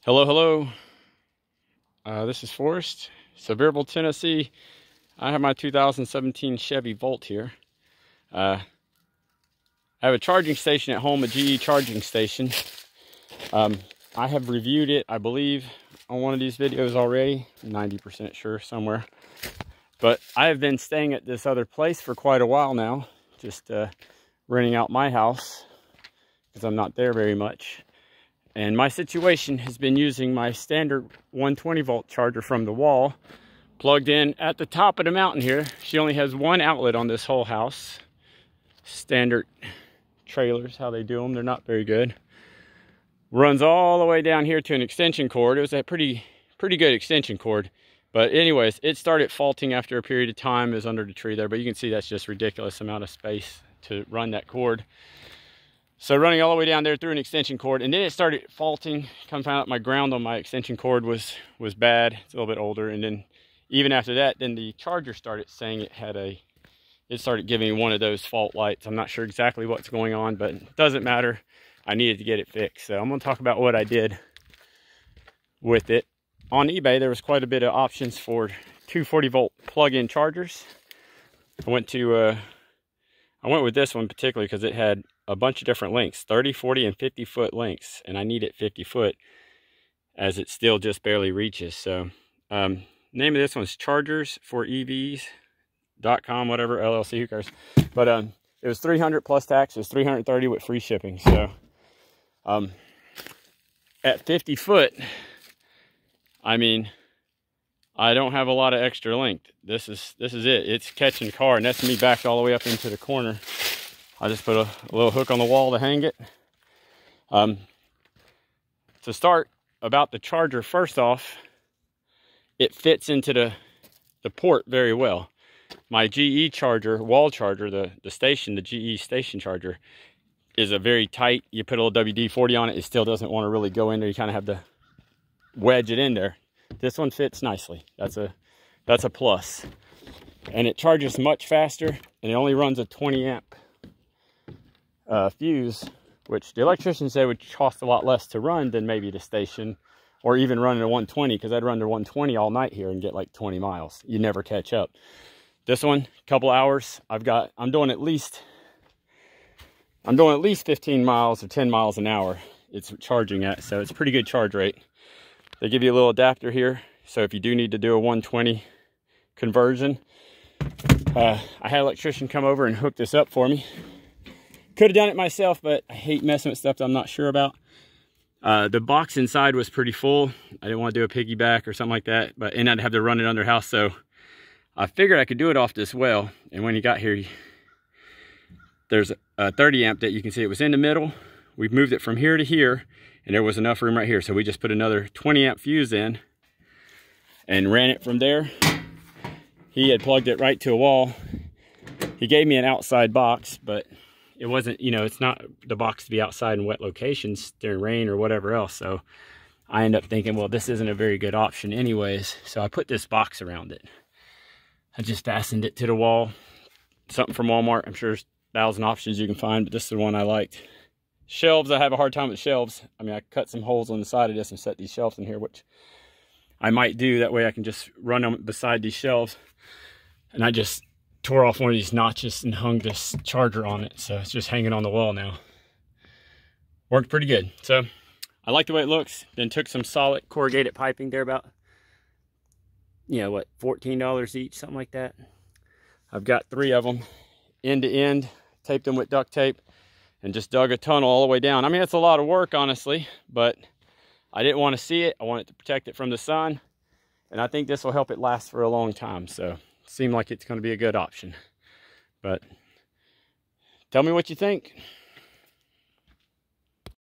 Hello, hello. This is Forrest, Sevierville, Tennessee. I have my 2017 Chevy Volt here. I have a charging station at home, a GE charging station. I have reviewed it, I believe, on one of these videos already. 90% sure, somewhere. But I have been staying at this other place for quite a while now, just renting out my house because I'm not there very much. And my situation has been using my standard 120 volt charger from the wall, plugged in at the top of the mountain here. She only has one outlet on this whole house. Standard trailers, how they do them, they're not very good. Runs all the way down here to an extension cord. It was a pretty good extension cord. But anyways, it started faulting after a period of time. It was under the tree there, but you can see that's just ridiculous amount of space to run that cord. So running all the way down there through an extension cord, and then it started faulting. Come found out my ground on my extension cord was bad. It's a little bit older, and then even after that, then the charger started saying it started giving me one of those fault lights. I'm not sure exactly what's going on, but it doesn't matter. I needed to get it fixed. So I'm going to talk about what I did with it. On eBay, there was quite a bit of options for 240 volt plug-in chargers. I went with this one particularly because it had a bunch of different lengths, 30, 40, and 50 foot lengths, and I need it 50 foot as it still just barely reaches. So name of this one's chargersforevs.com, whatever, LLC, who cares. But it was $300 plus tax. It was $330 with free shipping. So at 50 foot, I mean, I don't have a lot of extra length. This is it. It's catching the car, and that's me backed all the way up into the corner. I just put a little hook on the wall to hang it. To start about the charger, first off, it fits into the port very well. My GE charger, wall charger, the station, the GE station charger, is a very tight. You put a little WD-40 on it, it still doesn't want to really go in there. You kind of have to wedge it in there. This one fits nicely. That's a plus. And it charges much faster, and it only runs a 20 amp fuse, which the electrician said would cost a lot less to run than maybe the station, or even running a 120, because I'd run the 120 all night here and get like 20 miles. You never catch up. This one, couple hours, I'm doing at least 15 miles or 10 miles an hour it's charging at, so it's a pretty good charge rate. They give you a little adapter here, so if you do need to do a 120 conversion, I had an electrician come over and hook this up for me. Could have done it myself, but I hate messing with stuff that I'm not sure about. The box inside was pretty full. I didn't want to do a piggyback or something like that, and I'd have to run it under house, so I figured I could do it off this well. And when you got here, there's a 30 amp that you can see it was in the middle. We've moved it from here to here, and there was enough room right here, so we just put another 20 amp fuse in and ran it from there. He had plugged it right to a wall. He gave me an outside box, but it wasn't, it's not the box to be outside in wet locations during rain or whatever else. So I end up thinking, well, this isn't a very good option anyways. So I put this box around it. I just fastened it to the wall. Something from Walmart. I'm sure there's 1,000 options you can find, but this is the one I liked. Shelves, I have a hard time with shelves. I mean, I cut some holes on the side of this and set these shelves in here, which I might do. That way I can just run them beside these shelves. And I just tore off one of these notches and hung this charger on it, so it's just hanging on the wall now. Worked pretty good. So I like the way it looks. Then took some solid corrugated piping. They're about, what, $14 each, something like that. I've got 3 of them, end to end, taped them with duct tape, and just dug a tunnel all the way down. I mean, it's a lot of work, honestly, but I didn't want to see it. I wanted to protect it from the sun, and I think this will help it last for a long time. So seemed like it's going to be a good option. But tell me what you think.